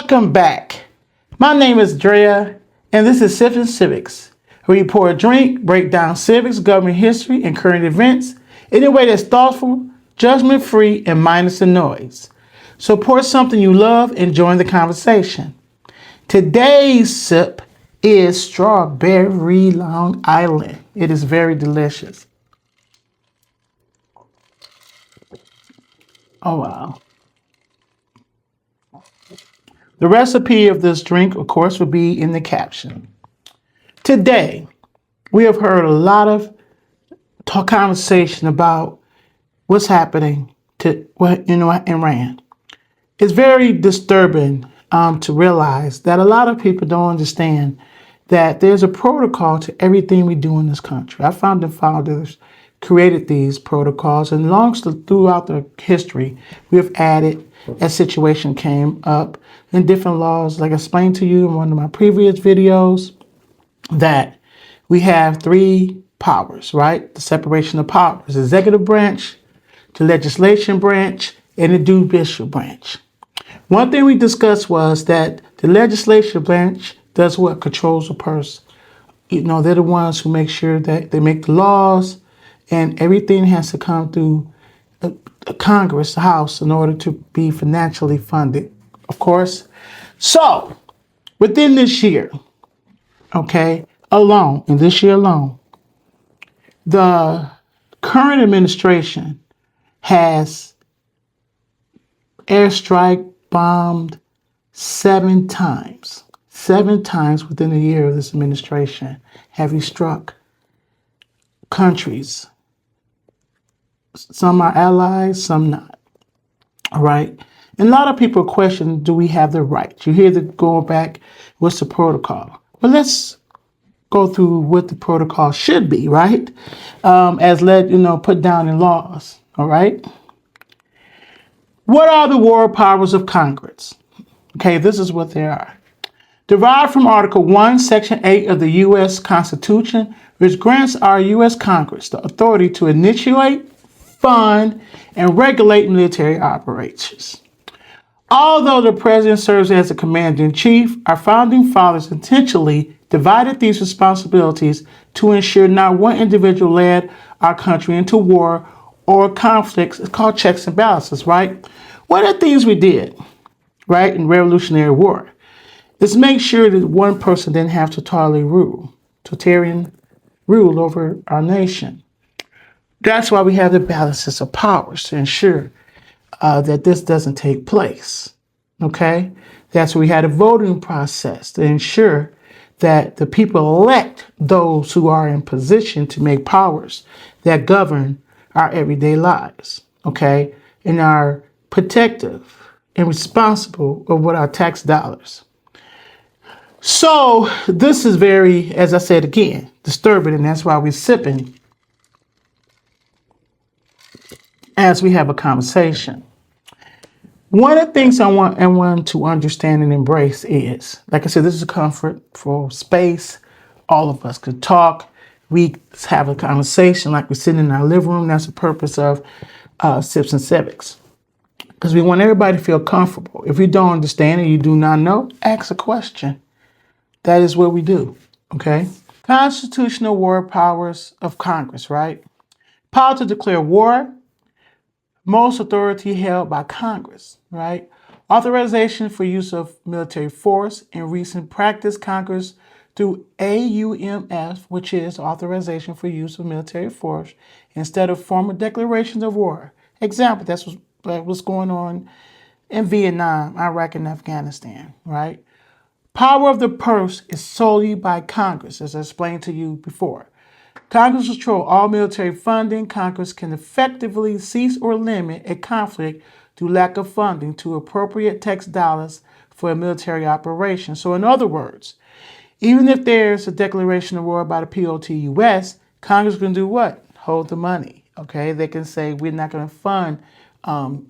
Welcome back. My name is Drea, and this is Sips Civics, where we pour a drink, break down civics, government history, and current events in a way that's thoughtful, judgment-free, and minus the noise. So pour something you love and join the conversation. Today's sip is Strawberry Long Island. It is very delicious. Oh, wow. The recipe of this drink, of course, will be in the caption. Today, we have heard a lot of conversation about what's happening to Iran. It's very disturbing to realize that a lot of people don't understand that there's a protocol to everything we do in this country. Our founding fathers created these protocols, and throughout the history, we have added as situation came up in different laws. Like I explained to you in one of my previous videos, that we have three powers, right? The separation of powers: the executive branch, the legislation branch, and the judicial branch. One thing we discussed was that the legislation branch does what? Controls the purse. They're the ones who make sure that they make the laws, and everything has to come through Congress, the House, in order to be financially funded, of course. So, within this year, in this year alone, the current administration has airstrike bombed 7 times. 7 times within a year of this administration have we struck countries. Some are allies, some not. All right. And a lot of people question, do we have the right? You hear the going back, what's the protocol? Well, let's go through what the protocol should be, right? As put down in laws. All right. What are the war powers of Congress? Okay, this is what they are. Derived from Article 1, Section 8 of the U.S. Constitution, which grants our U.S. Congress the authority to initiate, fund, and regulate military operations. Although the president serves as the commander-in-chief, our founding fathers intentionally divided these responsibilities to ensure not one individual led our country into war or conflicts. It's called checks and balances, right? One of the things we did, right, in Revolutionary War is make sure that one person didn't have totalitarian rule over our nation. That's why we have the balances of powers, to ensure that this doesn't take place. Okay? That's why we had a voting process to ensure that the people elect those who are in position to make powers that govern our everyday lives. Okay? And are protective and responsible of what our tax dollars. So this is very, as I said again, disturbing, and that's why we're sipping as we have a conversation. One of the things I want everyone to understand and embrace is, like I said, this is a comfortable space. All of us could talk. We have a conversation like we're sitting in our living room. That's the purpose of Sips and Civics. Because we want everybody to feel comfortable. If you don't understand and you do not know, ask a question. That is what we do, okay? Constitutional war powers of Congress, right? Power to declare war. Most authority held by Congress, right? Authorization for use of military force. In recent practice, Congress, through AUMF, which is authorization for use of military force, instead of formal declarations of war. Example, that's what's going on in Vietnam, Iraq, and Afghanistan, right? Power of the purse is solely by Congress, as I explained to you before. Congress controls all military funding. Congress can effectively cease or limit a conflict through lack of funding to appropriate tax dollars for a military operation. So in other words, even if there's a declaration of war by the POTUS, Congress can do what? Hold the money, okay? They can say, we're not going to fund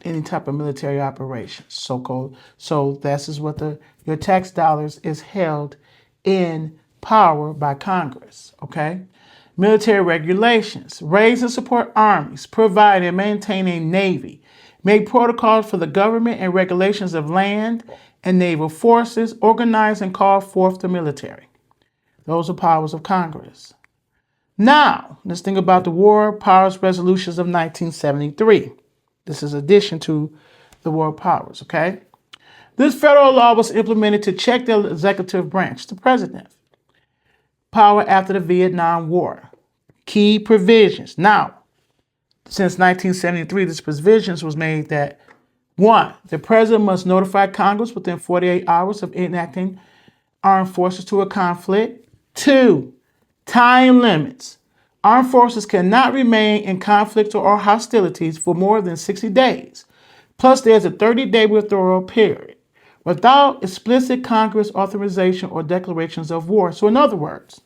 any type of military operations, so-called. So this is what your tax dollars is held in power by Congress, okay? Military regulations: raise and support armies, provide and maintain a navy, make protocols for the government and regulations of land and naval forces, organize and call forth the military. Those are powers of Congress. Now, let's think about the War Powers Resolutions of 1973. This is addition to the War Powers, okay? This federal law was implemented to check the executive branch, the president, power after the Vietnam War. Key provisions. Now, since 1973, this provisions was made that 1, the president must notify Congress within 48 hours of enacting armed forces to a conflict. 2, time limits. Armed forces cannot remain in conflict or hostilities for more than 60 days. Plus, there's a 30-day withdrawal period without explicit Congress authorization or declarations of war. So in other words,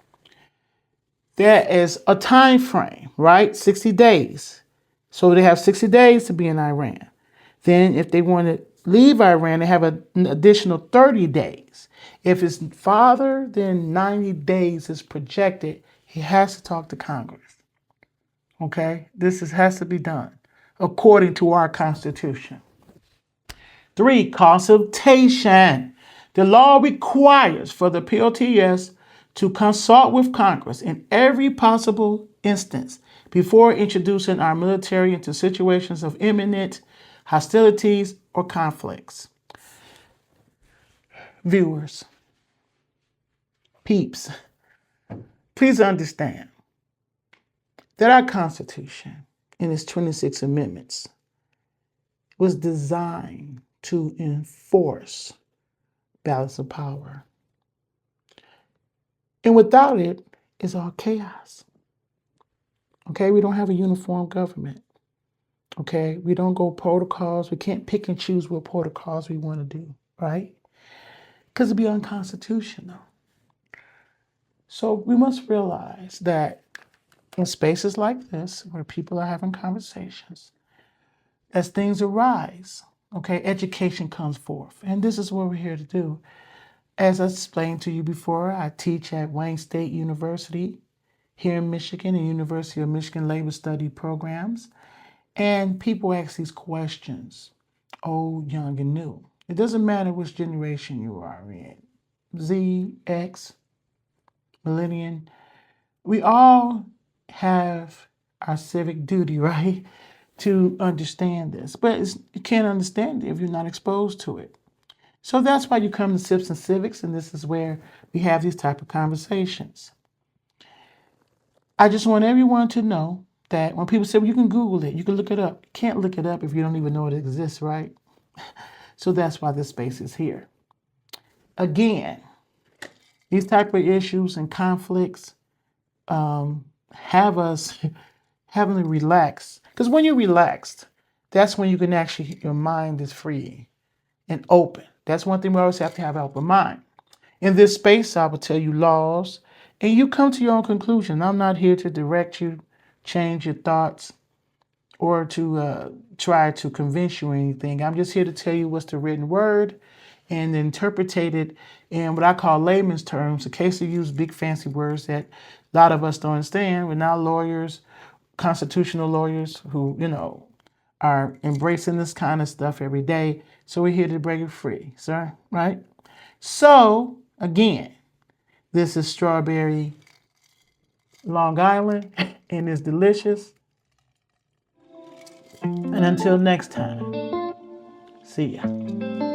there is a time frame, right? 60 days. So they have 60 days to be in Iran. Then if they want to leave Iran, they have an additional 30 days. If it's farther than 90 days is projected, he has to talk to Congress. Okay? Has to be done according to our Constitution. 3, consultation. The law requires for the POTS to consult with Congress in every possible instance before introducing our military into situations of imminent hostilities or conflicts. Viewers, peeps, please understand that our Constitution in its 26 amendments was designed to enforce balance of power. And without it, it's all chaos. Okay, we don't have a uniform government. Okay, we don't go protocols. We can't pick and choose what protocols we want to do, right? Because it'd be unconstitutional. So we must realize that in spaces like this, where people are having conversations, as things arise, okay, education comes forth. And this is what we're here to do. As I explained to you before, I teach at Wayne State University here in Michigan and University of Michigan Labor Study programs. And people ask these questions, old, young, and new. It doesn't matter which generation you are in, Z, X, millennium. We all have our civic duty, right, to understand this. But you can't understand it if you're not exposed to it. So that's why you come to Sips and Civics, and this is where we have these type of conversations. I just want everyone to know that when people say, well, you can Google it, you can look it up. You can't look it up if you don't even know it exists, right? So that's why this space is here. Again, these type of issues and conflicts have us having to relax. Because when you're relaxed, that's when you can actually, your mind is free and open. That's one thing we always have to have an open mind. In this space, I will tell you laws, and you come to your own conclusion. I'm not here to direct you, change your thoughts, or to try to convince you or anything. I'm just here to tell you what's the written word and interpret it in what I call layman's terms, in case you use big fancy words that a lot of us don't understand. We're not lawyers, constitutional lawyers who, are embracing this kind of stuff every day. So we're here to break it free, sir, right? So, again, this is strawberry Long Island, and it's delicious. And until next time, see ya.